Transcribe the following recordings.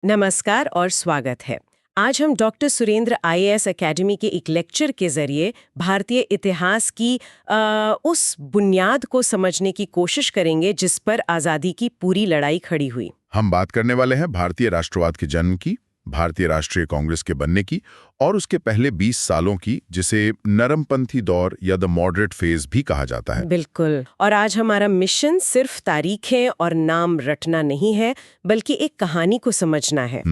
नमस्कार और स्वागत है। आज हम डॉक्टर सुरेंद्र आईएएस एकेडमी के एक लेक्चर के जरिए भारतीय इतिहास की उस बुनियाद को समझने की कोशिश करेंगे जिस पर आज़ादी की पूरी लड़ाई खड़ी हुई। हम बात करने वाले हैं भारतीय राष्ट्रवाद के जन्म की, भारतीय राष्ट्रीय कांग्रेस के बनने की और उसके पहले 20 सालों की, जिसे नरमपंथी दौर या द मॉडरेट फेज भी कहा जाता है। बिल्कुल। और आज हमारा मिशन सिर्फ तारीखें और नाम रटना नहीं है, बल्कि एक कहानी को समझना है।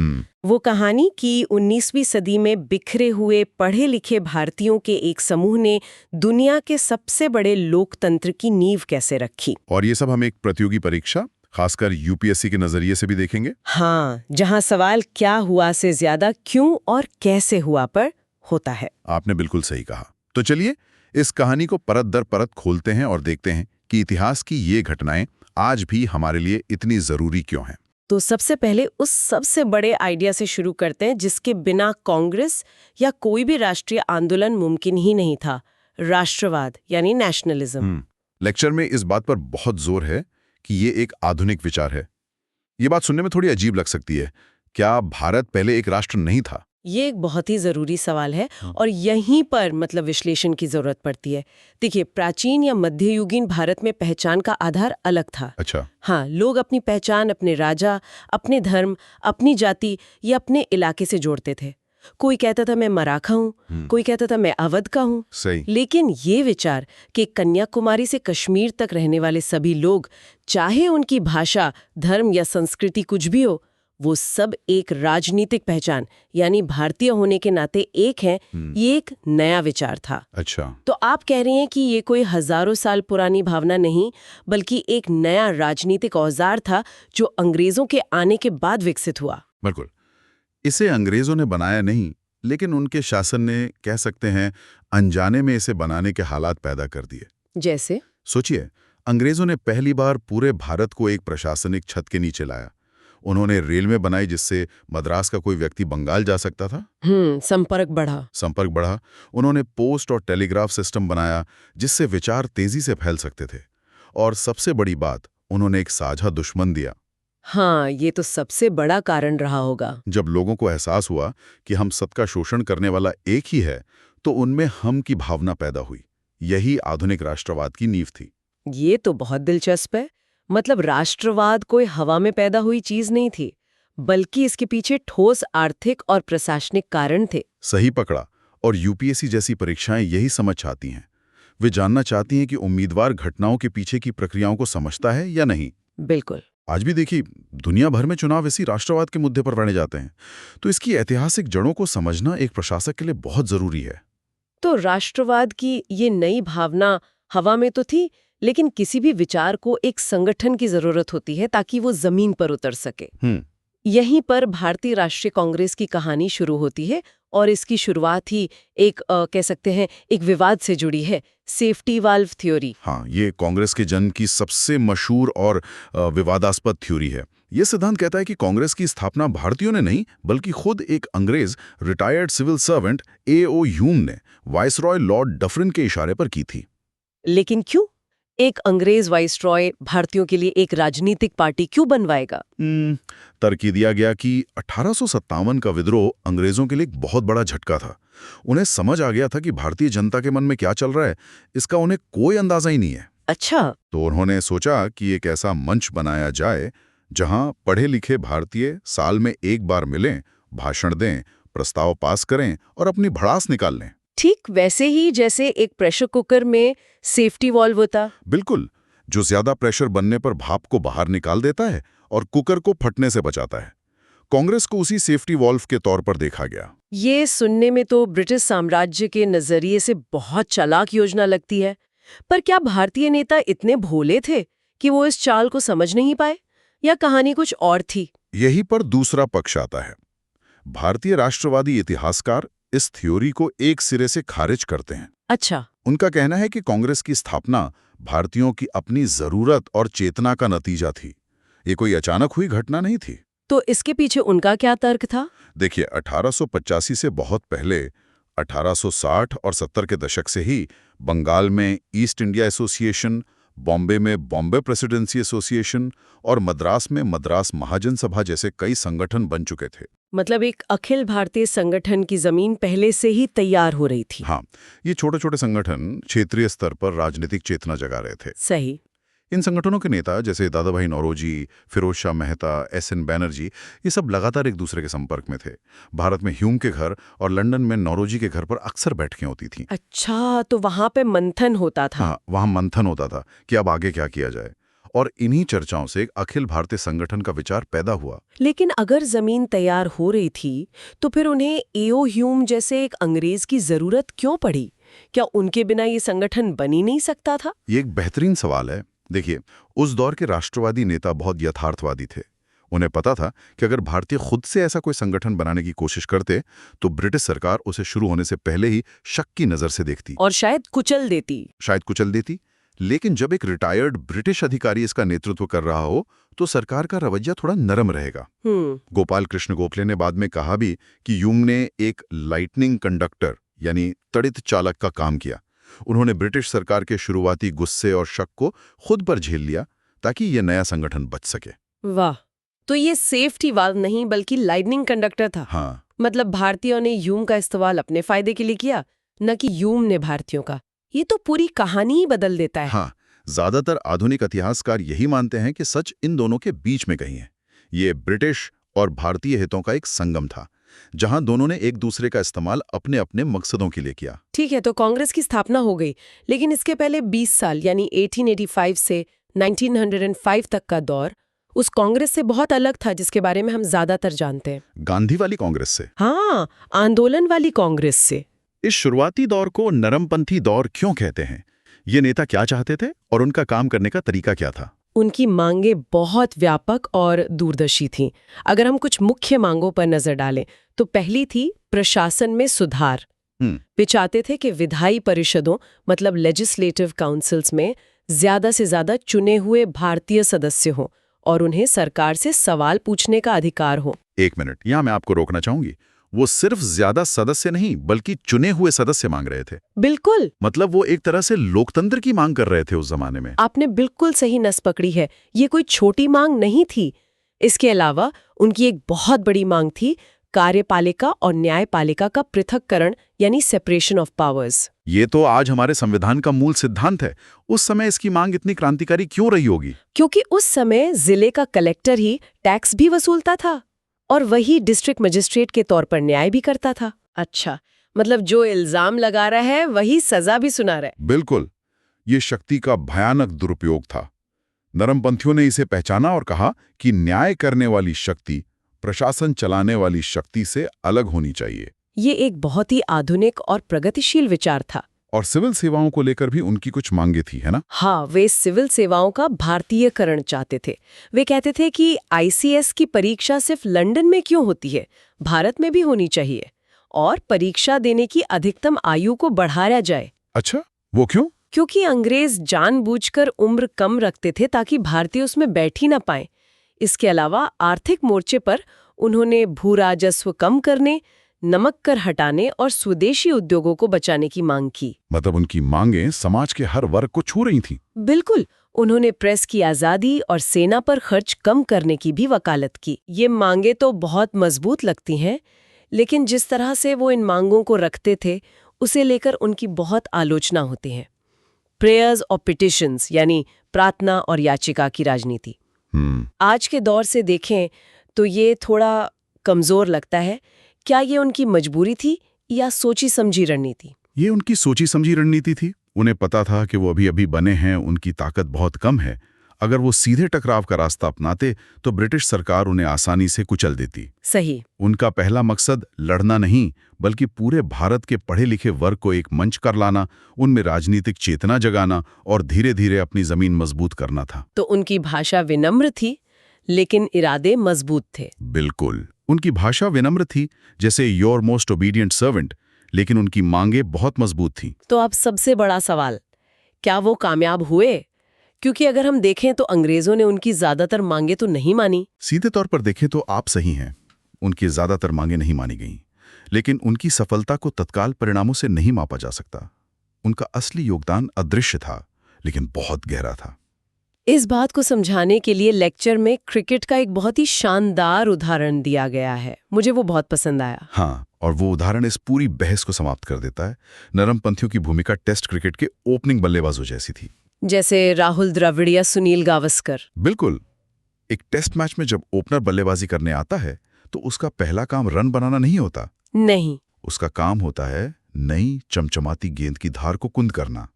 वो कहानी कि 19वीं सदी में बिखरे हुए पढ़े लिखे भारतीयों के एक समूह ने दुनिया के सबसे बड़े लोकतंत्र की नींव कैसे रखी। और ये सब हम एक प्रतियोगी परीक्षा, खासकर यूपीएससी के नजरिए से भी देखेंगे। हाँ, जहाँ सवाल क्या हुआ से ज्यादा क्यों और कैसे हुआ पर होता है। आपने बिल्कुल सही कहा। तो चलिए इस कहानी को परत दर परत खोलते हैं और देखते हैं कि इतिहास की ये घटनाएं आज भी हमारे लिए इतनी जरूरी क्यों हैं। तो सबसे पहले उस सबसे बड़े आइडिया से शुरू करते हैं जिसके बिना कांग्रेस या कोई भी राष्ट्रीय आंदोलन मुमकिन ही नहीं था, राष्ट्रवाद यानी नेशनलिज्म। लेक्चर में इस बात पर बहुत जोर है कि ये एक आधुनिक विचार है। ये बात सुनने में थोड़ी अजीब लग सकती है। क्या भारत पहले एक राष्ट्र नहीं था? ये एक बहुत ही ज़रूरी सवाल है और यहीं पर विश्लेषण की ज़रूरत पड़ती है। देखिए, प्राचीन या मध्ययुगीन भारत में पहचान का आधार अलग था। अच्छा। हाँ, लोग अपनी पहचान अपने राजा, अपने धर्म, अपनी जाति या अपने इलाके से जोड़ते थे। कोई कहता था मैं मराठा हूँ, कोई कहता था मैं अवध का हूँ। सही। लेकिन ये विचार कि कन्याकुमारी से कश्मीर तक रहने वाले सभी लोग, चाहे उनकी भाषा, धर्म या संस्कृति कुछ भी हो, वो सब एक राजनीतिक पहचान यानी भारतीय होने के नाते एक हैं, ये एक नया विचार था। अच्छा। तो आप कह रही हैं कि ये कोई हजारों साल पुरानी भावना नहीं, बल्कि एक नया राजनीतिक औजार था जो अंग्रेजों के आने के बाद विकसित हुआ। बिल्कुल। इसे अंग्रेजों ने बनाया नहीं, लेकिन उनके शासन ने, कह सकते हैं, अनजाने में इसे बनाने के हालात पैदा कर दिए। जैसे? सोचिए, अंग्रेजों ने पहली बार पूरे भारत को एक प्रशासनिक छत के नीचे लाया। उन्होंने रेलवे बनाई जिससे मद्रास का कोई व्यक्ति बंगाल जा सकता था। संपर्क बढ़ा। उन्होंने पोस्ट और टेलीग्राफ सिस्टम बनाया जिससे विचार तेजी से फैल सकते थे। और सबसे बड़ी बात, उन्होंने एक साझा दुश्मन दिया। हाँ, ये तो सबसे बड़ा कारण रहा होगा। जब लोगों को एहसास हुआ कि हम सबका शोषण करने वाला एक ही है, तो उनमें हम की भावना पैदा हुई। यही आधुनिक राष्ट्रवाद की नींव थी। ये तो बहुत दिलचस्प है। राष्ट्रवाद कोई हवा में पैदा हुई चीज नहीं थी, बल्कि इसके पीछे ठोस आर्थिक और प्रशासनिक कारण थे। सही पकड़ा। और यूपीएससी जैसी परीक्षाएं यही समझ चाहती हैं। वे जानना चाहती हैं कि उम्मीदवार घटनाओं के पीछे की प्रक्रियाओं को समझता है या नहीं। बिल्कुल। आज भी देखिए, दुनिया भर में चुनाव इसी राष्ट्रवाद के मुद्दे पर लड़े जाते हैं। तो इसकी ऐतिहासिक जड़ों को समझना एक प्रशासक के लिए बहुत जरूरी है। तो राष्ट्रवाद की ये नई भावना हवा में तो थी, लेकिन किसी भी विचार को एक संगठन की जरूरत होती है ताकि वो जमीन पर उतर सके। यहीं पर भारतीय राष्ट्रीय कांग्रेस की कहानी शुरू होती है और इसकी शुरुआत ही एक कह सकते हैं एक विवाद से जुड़ी है, सेफ्टी वाल्व थ्योरी। हाँ, ये कांग्रेस के जन्म की सबसे मशहूर और विवादास्पद थ्योरी है। ये सिद्धांत कहता है कि कांग्रेस की स्थापना भारतीयों ने नहीं, बल्कि खुद एक अंग्रेज retired civil servant A.O. Hume ने वाइसरॉय लॉर्ड डफरिन के इशारे पर की थी। लेकिन क्यों एक अंग्रेज वाइसरॉय भारतीयों के लिए एक राजनीतिक पार्टी क्यों बनवाएगा? तर्क दिया गया कि 1857 का विद्रोह अंग्रेजों के लिए एक बहुत बड़ा झटका था। उन्हें समझ आ गया था कि भारतीय जनता के मन में क्या चल रहा है, इसका उन्हें कोई अंदाजा ही नहीं है। अच्छा। तो उन्होंने सोचा कि एक ऐसा मंच बनाया जाए जहां पढ़े लिखे भारतीय साल में एक बार मिलें, भाषण दें, प्रस्ताव पास करें और अपनी भड़ास निकाल लें। ठीक वैसे ही जैसे एक प्रेशर कुकर में सेफ्टी वॉल्व होता। बिल्कुल, जो ज्यादा प्रेशर बनने पर भाप को बाहर निकाल देता है और कुकर को फटने से बचाता है। कांग्रेस को उसी सेफ्टी वॉल्व के तौर पर देखा गया। ये सुनने में तो ब्रिटिश साम्राज्य के नजरिए से बहुत चालाक योजना लगती है, पर क्या भारतीय नेता इतने भोले थे कि वो इस चाल को समझ नहीं पाए, या कहानी कुछ और थी? यहीं पर दूसरा पक्ष आता है। भारतीय राष्ट्रवादी इतिहासकार इस थ्योरी को एक सिरे से खारिज करते हैं। अच्छा। उनका कहना है कि कांग्रेस की स्थापना भारतीयों की अपनी जरूरत और चेतना का नतीजा थी। ये कोई अचानक हुई घटना नहीं थी। तो इसके पीछे उनका क्या तर्क था? देखिए, 1885 से बहुत पहले 1860 और 70 के दशक से ही बंगाल में ईस्ट इंडिया एसोसिएशन, बॉम्बे में बॉम्बे प्रेसिडेंसी एसोसिएशन और मद्रास में मद्रास महाजन सभा जैसे कई संगठन बन चुके थे। मतलब एक अखिल भारतीय संगठन की जमीन पहले से ही तैयार हो रही थी। हाँ, ये छोटे छोटे संगठन क्षेत्रीय स्तर पर राजनीतिक चेतना जगा रहे थे। सही। इन संगठनों के नेता जैसे दादा भाई नौरोजी, फिरोज शाह मेहता, एस.एन. बैनर्जी, ये सब लगातार एक दूसरे के संपर्क में थे। भारत में ह्यूम के घर और लंदन में नौरोजी के घर पर अक्सर बैठकें होती थीं। अच्छा, तो वहां पे मंथन होता था। हाँ, वहां मंथन होता था कि अब आगे क्या किया जाए, और इन्हीं चर्चाओं से एक अखिल भारतीय संगठन का विचार पैदा हुआ। लेकिन अगर जमीन तैयार हो रही थी तो फिर उन्हें ए.ओ. ह्यूम जैसे एक अंग्रेज की जरूरत क्यों पड़ी? क्या उनके बिना ये संगठन बन ही नहीं सकता था? ये एक बेहतरीन सवाल है। देखिए, उस दौर के राष्ट्रवादी नेता बहुत यथार्थवादी थे। उन्हें पता था कि अगर भारतीय खुद से ऐसा कोई संगठन बनाने की कोशिश करते तो ब्रिटिश सरकार उसे शुरू होने से पहले ही शक की नजर से देखती और शायद कुचल देती। लेकिन जब एक रिटायर्ड ब्रिटिश अधिकारी इसका नेतृत्व कर रहा हो तो सरकार का रवैया थोड़ा नरम रहेगा। गोपाल कृष्ण गोखले ने बाद में कहा भी कि ह्यूम ने एक लाइटनिंग कंडक्टर यानी तड़ित चालक का काम किया। उन्होंने ब्रिटिश सरकार के शुरुआती गुस्से और शक को खुद पर झेल लिया ताकि यह नया संगठन बच सके। वाह, तो ये सेफ्टी वाल्व नहीं बल्कि लाइटनिंग कंडक्टर था। हाँ, मतलब भारतीयों ने ह्यूम का इस्तेमाल अपने फायदे के लिए किया, न कि ह्यूम ने भारतीयों का। ये तो पूरी कहानी ही बदल देता है। हाँ, ज्यादातर आधुनिक इतिहासकार यही मानते हैं कि सच इन दोनों के बीच में कहीं है। ये ब्रिटिश और भारतीय हितों का एक संगम था जहां दोनों ने एक दूसरे का इस्तेमाल अपने अपने मकसदों के लिए किया। ठीक है, तो कांग्रेस की स्थापना हो गई, लेकिन इसके पहले 20 साल यानी 1885 से 1905 तक का दौर उस कांग्रेस से बहुत अलग था जिसके बारे में हम ज्यादातर जानते हैं। गांधी वाली कांग्रेस से। हाँ, आंदोलन वाली कांग्रेस से। इस शुरुआती दौर को नरमपंथी दौर क्यों कहते हैं? ये नेता क्या चाहते थे और उनका काम करने का तरीका क्या था? उनकी मांगें बहुत व्यापक और दूरदर्शी थीं। अगर हम कुछ मुख्य मांगों पर नजर डालें तो पहली थी प्रशासन में सुधार। वे चाहते थे कि विधायी परिषदों मतलब लेजिस्लेटिव काउंसिल्स में ज्यादा से ज्यादा चुने हुए भारतीय सदस्य हों और उन्हें सरकार से सवाल पूछने का अधिकार हो। एक मिनट, यहाँ मैं आपको रोकना चाहूंगी। वो सिर्फ ज्यादा सदस्य नहीं बल्कि चुने हुए सदस्य मांग रहे थे। बिल्कुल, मतलब वो एक तरह से लोकतंत्र की मांग कर रहे थे उस जमाने में। आपने बिल्कुल सही नस पकड़ी है। ये कोई छोटी मांग नहीं थी। इसके अलावा उनकी एक बहुत बड़ी मांग थी कार्यपालिका और न्यायपालिका का पृथक्करण यानी सेपरेशन ऑफ पावर्स। ये तो आज हमारे संविधान का मूल सिद्धांत है। उस समय इसकी मांग इतनी क्रांतिकारी क्यों रही होगी? क्योंकि उस समय जिले का कलेक्टर ही टैक्स भी वसूलता था और वही डिस्ट्रिक्ट मजिस्ट्रेट के तौर पर न्याय भी करता था। अच्छा, मतलब जो इल्जाम लगा रहा है वही सजा भी सुना रहा है। बिल्कुल, ये शक्ति का भयानक दुरुपयोग था। नरमपंथियों ने इसे पहचाना और कहा कि न्याय करने वाली शक्ति प्रशासन चलाने वाली शक्ति से अलग होनी चाहिए। ये एक बहुत ही आधुनिक और प्रगतिशील विचार था। और सिविल सेवाओं को लेकर भी उनकी कुछ मांगे थी, है ना? हाँ, वे सिविल सेवाओं का भारतीयकरण चाहते थे। वे कहते थे कि आईसीएस की परीक्षा सिर्फ लंदन में क्यों होती है, भारत में भी होनी चाहिए, और परीक्षा देने की अधिकतम आयु को बढ़ाया जाए। अच्छा, वो क्यों? क्योंकि अंग्रेज जानबूझकर उम्र कम रखते थे ताकि भारतीय उसमें बैठ ही ना पाए। इसके अलावा आर्थिक मोर्चे पर उन्होंने भू राजस्व कम करने, नमक कर हटाने और स्वदेशी उद्योगों को बचाने की मांग की। मतलब उनकी मांगें समाज के हर वर्ग को छू रही थीं। बिल्कुल, उन्होंने प्रेस की आजादी और सेना पर खर्च कम करने की भी वकालत की। ये मांगें तो बहुत मजबूत लगती हैं, लेकिन जिस तरह से वो इन मांगों को रखते थे उसे लेकर उनकी बहुत आलोचना होती है। प्रेयर्स और पिटिशंस यानी प्रार्थना और याचिका की राजनीति। आज के दौर से देखें तो ये थोड़ा कमजोर लगता है। क्या ये उनकी मजबूरी थी या सोची समझी रणनीति? ये उनकी सोची समझी रणनीति थी। उन्हें पता था कि वो अभी बने हैं, उनकी ताकत बहुत कम है। अगर वो सीधे टकराव का रास्ता अपनाते तो ब्रिटिश सरकार उन्हें आसानी से कुचल देती। सही। उनका पहला मकसद लड़ना नहीं बल्कि पूरे भारत के पढ़े लिखे वर्ग को एक मंच कर लाना, उनमें राजनीतिक चेतना जगाना और धीरे धीरे अपनी जमीन मजबूत करना था। तो उनकी भाषा विनम्र थी लेकिन इरादे मजबूत थे। बिल्कुल, उनकी भाषा विनम्र थी जैसे योर मोस्ट ओबीडियंट सर्वेंट, लेकिन उनकी मांगें बहुत मजबूत थी। तो अब सबसे बड़ा सवाल, क्या वो कामयाब हुए? क्योंकि अगर हम देखें तो अंग्रेजों ने उनकी ज्यादातर मांगे तो नहीं मानी। सीधे तौर पर देखें तो आप सही हैं, उनकी ज्यादातर मांगे नहीं मानी गईं, लेकिन उनकी सफलता को तत्काल परिणामों से नहीं मापा जा सकता। उनका असली योगदान अदृश्य था, लेकिन बहुत गहरा था। इस बात को समझाने के लिए लेक्चर में क्रिकेट का एक बहुत ही शानदार उदाहरण दिया गया है। मुझे वो बहुत पसंद आया। हाँ, और वो उदाहरण इस पूरी बहस को समाप्त कर देता है। नरमपंथियों की भूमिका टेस्ट क्रिकेट के ओपनिंग बल्लेबाजों जैसी थी, जैसे राहुल द्रविड़ या सुनील गावस्कर। बिल्कुल। एक टेस्ट मैच में जब ओपनर बल्लेबाजी करने आता है तो उसका पहला काम रन बनाना नहीं होता। नहीं, उसका काम होता है नई चमचमाती गेंद की धार को कुंद करना,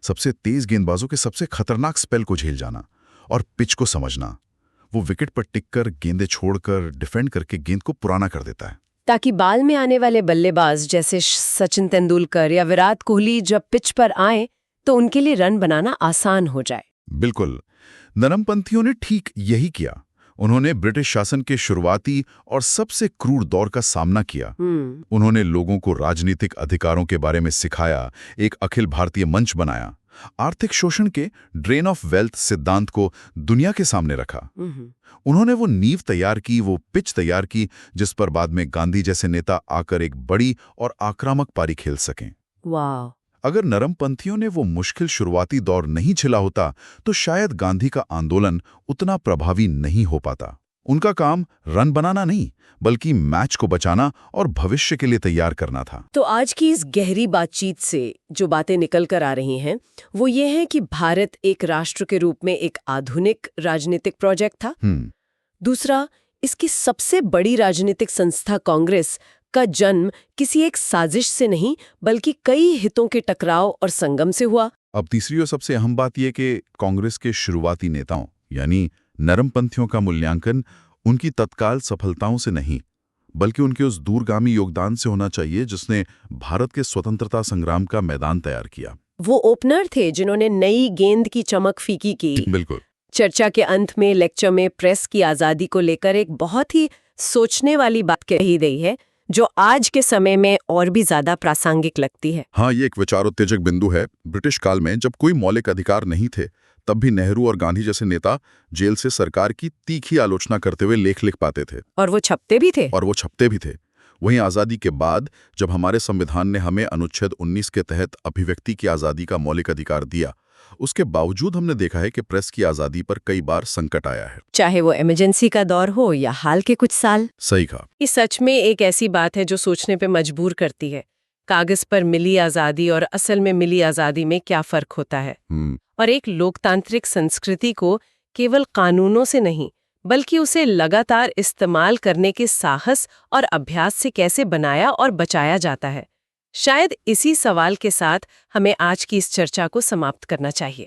सबसे तेज गेंदबाजों के सबसे खतरनाक स्पेल को झेल जाना और पिच को समझना। वो विकेट पर टिककर गेंदें छोड़कर डिफेंड करके गेंद को पुराना कर देता है, ताकि बाल में आने वाले बल्लेबाज जैसे सचिन तेंदुलकर या विराट कोहली जब पिच पर आए तो उनके लिए रन बनाना आसान हो जाए। बिल्कुल। नरमपंथियों ने ठीक यही किया। उन्होंने ब्रिटिश शासन के शुरुआती और सबसे क्रूर दौर का सामना किया। उन्होंने लोगों को राजनीतिक अधिकारों के बारे में सिखाया, एक अखिल भारतीय मंच बनाया, आर्थिक शोषण के ड्रेन ऑफ वेल्थ सिद्धांत को दुनिया के सामने रखा। उन्होंने वो नींव तैयार की, वो पिच तैयार की जिस पर बाद में गांधी जैसे नेता आकर एक बड़ी और आक्रामक पारी खेल सकें। वाह! अगर नरमपंथियों ने वो मुश्किल शुरुआती दौर नहीं झेला होता तो शायद गांधी का आंदोलन उतना प्रभावी नहीं हो पाता। उनका काम रन बनाना नहीं, बल्कि मैच को बचाना और भविष्य के लिए तैयार करना था। तो आज की इस गहरी बातचीत से जो बातें निकल कर आ रही हैं, वो ये है कि भारत एक राष्ट्र के रूप में एक आधुनिक राजनीतिक प्रोजेक्ट था। दूसरा, इसकी सबसे बड़ी राजनीतिक संस्था कांग्रेस का जन्म किसी एक साजिश से नहीं, बल्कि कई हितों के टकराव और संगम से हुआ। अब तीसरी और सबसे अहम बात यह कि कांग्रेस के शुरुआती नेताओं यानी नरमपंथियों का मूल्यांकन उनकी तत्काल सफलताओं से नहीं, बल्कि उनके उस दूरगामी योगदान से होना चाहिए जिसने भारत के स्वतंत्रता संग्राम का मैदान तैयार किया। वो ओपनर थे जिन्होंने नई गेंद की चमक फीकी की। बिल्कुल। चर्चा के अंत में लेक्चर में प्रेस की आज़ादी को लेकर एक बहुत ही सोचने वाली बात कही गई है, जो आज के समय में और भी ज्यादा प्रासंगिक लगती है। हाँ, ये एक विचारोत्तेजक बिंदु है। ब्रिटिश काल में जब कोई मौलिक अधिकार नहीं थे, तब भी नेहरू और गांधी जैसे नेता जेल से सरकार की तीखी आलोचना करते हुए लेख लिख पाते थे। और वो छपते भी थे। वहीं आज़ादी के बाद जब हमारे संविधान ने हमें अनुच्छेद 19 के तहत अभिव्यक्ति की आज़ादी का मौलिक अधिकार दिया, उसके बावजूद हमने देखा है कि प्रेस की आज़ादी पर कई बार संकट आया है, चाहे वो इमरजेंसी का दौर हो या हाल के कुछ साल। सही कहा। ये सच में एक ऐसी बात है जो सोचने पे मजबूर करती है। कागज पर मिली आज़ादी और असल में मिली आज़ादी में क्या फर्क होता है, और एक लोकतांत्रिक संस्कृति को केवल कानूनों से नहीं, बल्कि उसे लगातार इस्तेमाल करने के साहस और अभ्यास से कैसे बनाया और बचाया जाता है। शायद इसी सवाल के साथ हमें आज की इस चर्चा को समाप्त करना चाहिए।